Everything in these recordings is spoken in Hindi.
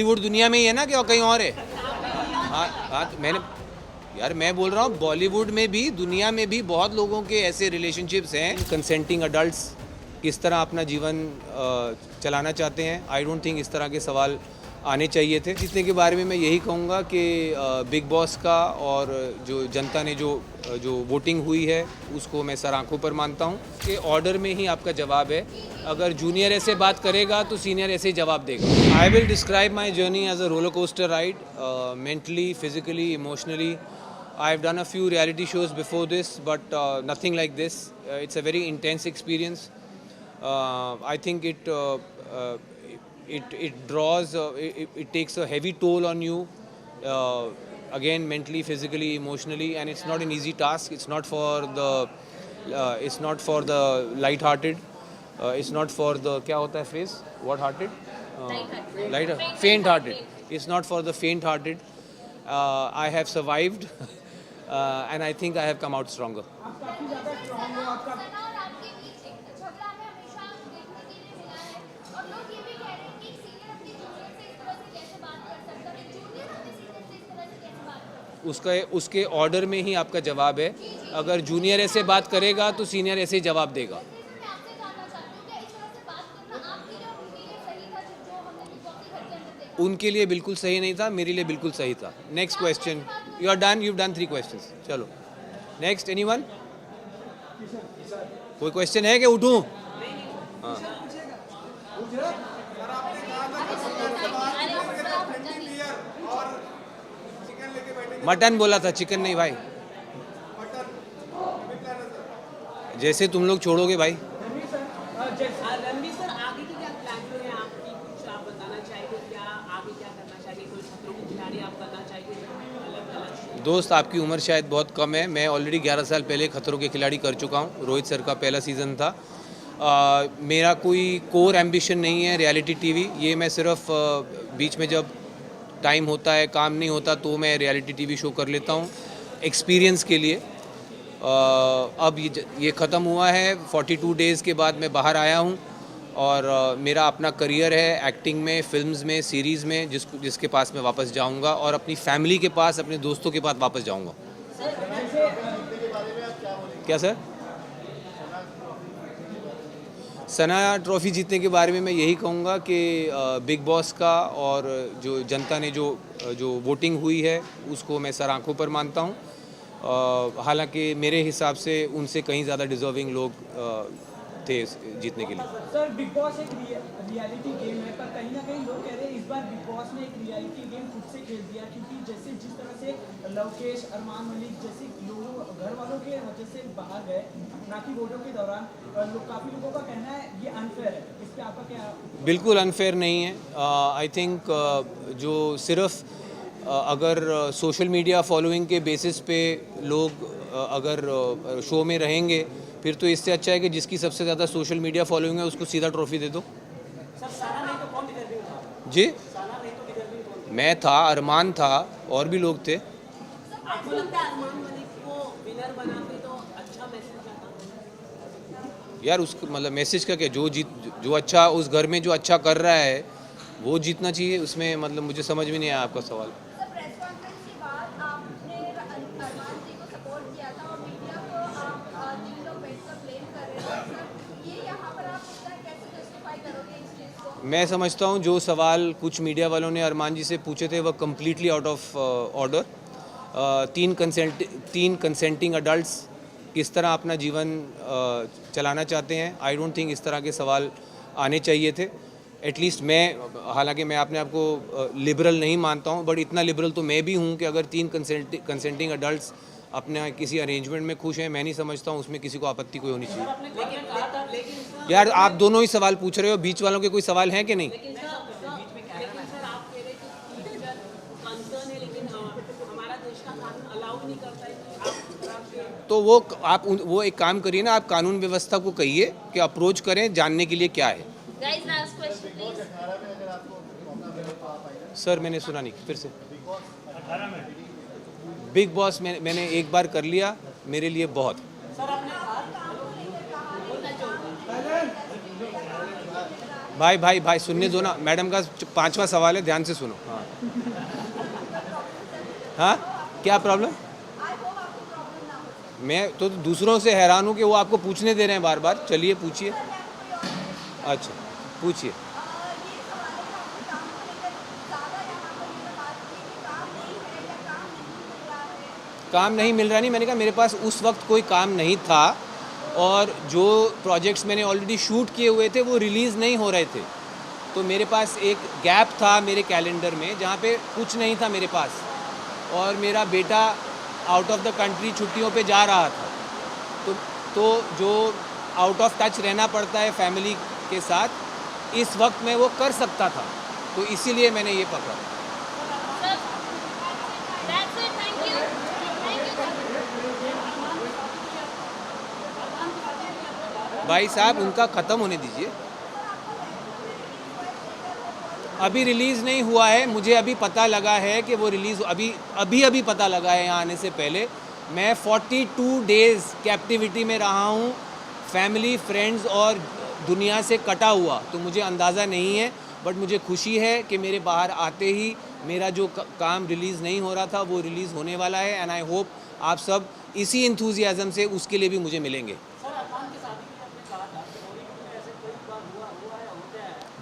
बॉलीवुड दुनिया में ही है ना कि और कहीं और है? हाँ हाँ, तो मैं बोल रहा हूँ बॉलीवुड में भी दुनिया में भी बहुत लोगों के ऐसे रिलेशनशिप्स हैं। कंसेंटिंग अडल्ट्स किस तरह अपना जीवन चलाना चाहते हैं, आई डोंट थिंक इस तरह के सवाल आने चाहिए थे। जीतने के बारे में मैं यही कहूँगा कि बिग बॉस का और जो जनता ने जो वोटिंग हुई है उसको मैं सर आंखों पर मानता हूँ कि ऑर्डर में ही आपका जवाब है। अगर जूनियर ऐसे बात करेगा तो सीनियर ऐसे ही जवाब देगा। I will describe my journey as a roller coaster ride, mentally, physically, emotionally. I've done a few reality shows before this, but nothing like this. It's a very intense experience. I think it draws, it takes a heavy toll on you, again mentally, physically, emotionally, and it's not an easy task. It's not for the light-hearted. It's not for the क्या होता है phrase? What-hearted? Faint-hearted. It's not for the faint-hearted. I have survived. And I think I have come out stronger. उसके ऑर्डर में ही आपका जवाब है। अगर जूनियर ऐसे बात करेगा तो सीनियर ऐसे ही जवाब देगा। उनके लिए बिल्कुल सही नहीं था, मेरे लिए बिल्कुल सही था। Next question. You are done, you done 3 questions. चलो नेक्स्ट। एनीवन? कोई क्वेश्चन है कि उठूं? हाँ। मटन बोला था, चिकन नहीं भाई। जैसे तुम लोग छोड़ोगे भाई। दोस्त, आपकी उम्र शायद बहुत कम है। मैं ऑलरेडी 11 साल पहले खतरों के खिलाड़ी कर चुका हूँ। रोहित सर का पहला सीज़न था। मेरा कोई कोर एम्बिशन नहीं है रियलिटी टीवी। ये मैं सिर्फ बीच में जब टाइम होता है, काम नहीं होता, तो मैं रियलिटी टीवी शो कर लेता हूँ एक्सपीरियंस के लिए। अब ये ख़त्म हुआ है। 42 डेज़ के बाद मैं बाहर आया हूँ और मेरा अपना करियर है एक्टिंग में, फिल्म्स में, सीरीज़ में, जिसके पास मैं वापस जाऊंगा और अपनी फैमिली के पास, अपने दोस्तों के पास वापस जाऊंगा। क्या सर? सना ट्रॉफ़ी जीतने के बारे में मैं यही कहूँगा कि बिग बॉस का और जो जनता ने जो वोटिंग हुई है उसको मैं सर आंखों पर मानता हूँ। हालांकि मेरे हिसाब से उनसे कहीं ज़्यादा डिज़र्विंग लोग थे जीतने के लिए। सर, बिग बॉस एक रियलिटी गेम है, पर कहीं ना कहीं लोग कह रहे हैं इस बार बिग बॉस ने एक रियलिटी गेम खुद से खेल दिया, क्योंकि जैसे जिस तरह से लवकेश, अरमान मलिक जैसे लोगों घर वालों के वजह से बाहर गए ना कि वोटों के दौरान, काफ़ी लोगों का कहना है ये अनफेयर है। इस पर आपका क्या? बिल्कुल अनफेयर नहीं है। आई थिंक जो सिर्फ अगर सोशल मीडिया फॉलोइंग के बेसिस पे लोग अगर शो में रहेंगे, फिर तो इससे अच्छा है कि जिसकी सबसे ज़्यादा सोशल मीडिया फॉलोइंग है उसको सीधा ट्रॉफी दे दो। जी, मैं था, अरमान था, और भी लोग थे। यार उसको मतलब मैसेज का क्या, जो अच्छा उस घर में जो अच्छा कर रहा है वो जीतना चाहिए। उसमें मतलब मुझे समझ में नहीं आया आपका सवाल। मैं समझता हूँ जो सवाल कुछ मीडिया वालों ने अरमान जी से पूछे थे वह completely out of order. 3 consenting adults किस तरह अपना जीवन चलाना चाहते हैं, आई डोंट थिंक इस तरह के सवाल आने चाहिए थे। एटलीस्ट मैं, हालांकि मैं अपने आप को लिबरल नहीं मानता हूँ, बट इतना लिबरल तो मैं भी हूँ कि अगर 3 कंसेंटिंग अडल्ट्स अपने किसी अरेंजमेंट में खुश हैं, मैं नहीं समझता हूँ उसमें किसी को आपत्ति कोई होनी चाहिए। यार आप दोनों ही सवाल पूछ रहे हो, बीच वालों के कोई सवाल हैं कि नहीं? तो वो एक काम करिए ना, आप कानून व्यवस्था को कहिए कि अप्रोच करें जानने के लिए क्या है। सर मैंने सुना नहीं, फिर से। बिग बॉस मैंने एक बार कर लिया, मेरे लिए बहुत। भाई भाई भाई सुनने दो ना, मैडम का 5वां सवाल है, ध्यान से सुनो। हाँ हाँ, क्या प्रॉब्लम? मैं तो दूसरों से हैरान हूँ कि वो आपको पूछने दे रहे हैं बार बार। चलिए पूछिए। अच्छा पूछिए। काम नहीं मिल रहा नहीं, मैंने कहा मेरे पास उस वक्त कोई काम नहीं था, और जो प्रोजेक्ट्स मैंने ऑलरेडी शूट किए हुए थे वो रिलीज़ नहीं हो रहे थे, तो मेरे पास एक गैप था मेरे कैलेंडर में जहाँ पे कुछ नहीं था मेरे पास, और मेरा बेटा आउट ऑफ द कंट्री छुट्टियों पे जा रहा था, तो जो आउट ऑफ टच रहना पड़ता है फैमिली के साथ, इस वक्त मैं वो कर सकता था, तो इसीलिए मैंने ये पकड़ा। भाई साहब उनका ख़त्म होने दीजिए, अभी रिलीज़ नहीं हुआ है। मुझे अभी पता लगा है कि वो रिलीज़ अभी पता लगा है यहाँ आने से पहले। मैं 42 डेज़ कैप्टिविटी में रहा हूँ, फैमिली फ्रेंड्स और दुनिया से कटा हुआ, तो मुझे अंदाज़ा नहीं है, बट मुझे खुशी है कि मेरे बाहर आते ही मेरा जो काम रिलीज़ नहीं हो रहा था वो रिलीज़ होने वाला है, एंड आई होप आप सब इसी इंथुजियाज़म से उसके लिए भी मुझे मिलेंगे।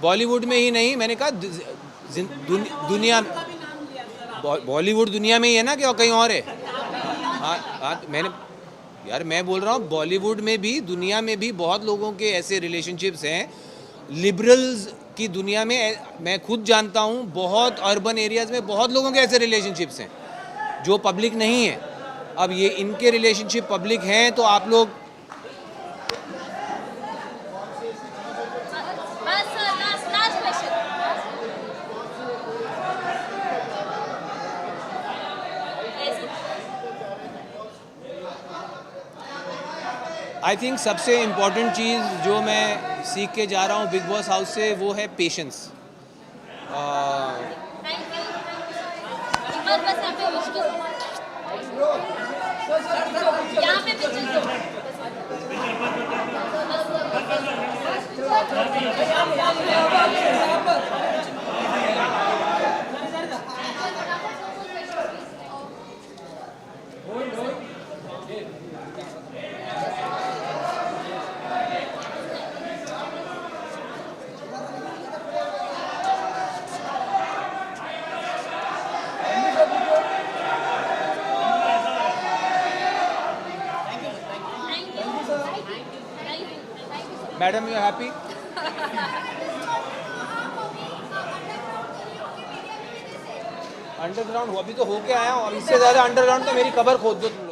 बॉलीवुड में ही नहीं, मैंने कहा दुनिया, बॉलीवुड दुनिया में ही है ना, कि कहीं और है? हाँ यार मैं बोल रहा हूँ बॉलीवुड में भी, दुनिया में भी बहुत लोगों के ऐसे रिलेशनशिप्स हैं। लिबरल्स की दुनिया में मैं खुद जानता हूँ, बहुत अर्बन एरियाज़ में बहुत लोगों के ऐसे रिलेशनशिप्स हैं जो पब्लिक नहीं है। अब ये इनके रिलेशनशिप पब्लिक हैं, तो आप लोग आई थिंक सबसे इम्पॉर्टेंट चीज़ जो मैं सीख के जा रहा हूँ बिग बॉस हाउस से, वो है patience. Madam you happy? Underground अभी तो होके आया हूँ, अब इससे ज़्यादा अंडरग्राउंड तो मेरी कबर खोद दो तुम।